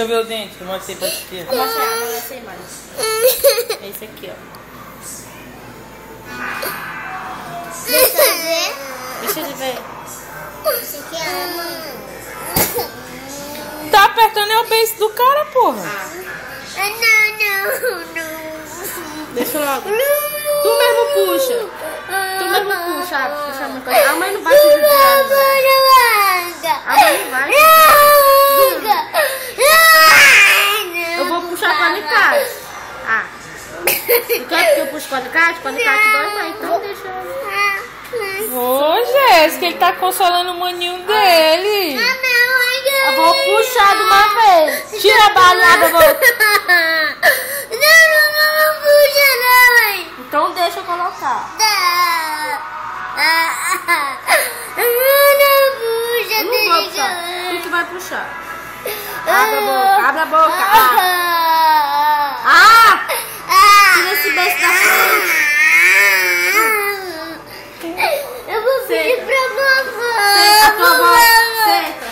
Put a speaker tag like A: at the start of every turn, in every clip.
A: Deixa eu ver o dente, eu mostrei pra ti.
B: Vou mostrar essa imagem. É esse aqui, ó.
C: Deixa eu ver.
B: Deixa eu ver.
C: Esse aqui é a mãe.
A: Tá apertando é o beijo do cara, porra.
C: Não.
B: Deixa logo. Tu mesmo puxa. Tu mesmo puxa. Puxa uma coisa. A mãe não vai te ajudar. A mãe não vai. Eu vou puxar com alicate. Ah. Tu quer que eu puxe com alicate? Com alicate dói mais. Então deixa eu...
A: Ô, Jéssica, ele tá consolando o maninho dele.
B: Eu vou puxar de uma vez. Tira a balada, eu vou...
C: Não puxa não, mãe.
B: Então deixa eu colocar.
C: Não puxa,
B: Eu não vou
C: deixa.
B: puxar. Tu que vai puxar. Abre a boca, abre a boca. Tira esse beijo da frente.
C: Eu vou pedir pra mamãe.
B: Senta, tua avó. Senta.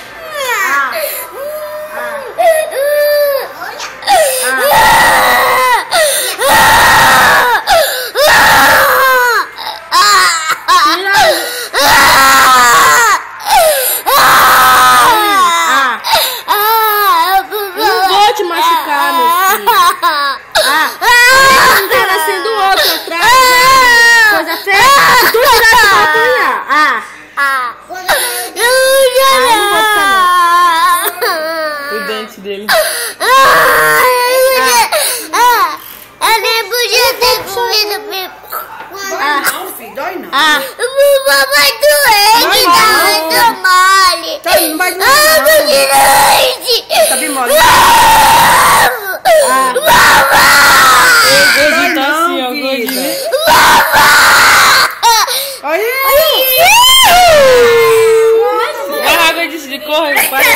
B: Não vou te machucar, meu filho. Tá sendo outro atrás. Coisa feia. Se tu tirar, tu vai apanhar.
A: O dente dele.
C: Eu nem podia ter comido pipoca.
D: Não, filho, dói não.
C: Vai doente, tá muito mole.
D: Não vai doer,
C: Doente.
D: Tá bem mole.
A: Ele tá assim, ó, gordinho.
D: Olha.
A: A água de corre, para.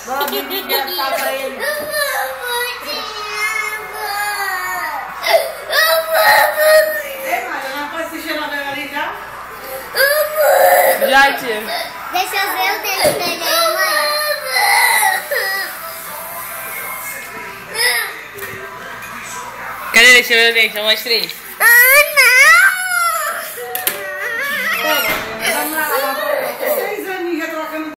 D: Vamos engraçar pra ele. Ei, Maria, não pode assistir a novela ali já?
A: Já, tia.
C: Deixa eu ver o dente dele aí, mãe.
A: Cadê? Deixa eu ver o dente, eu mostrei.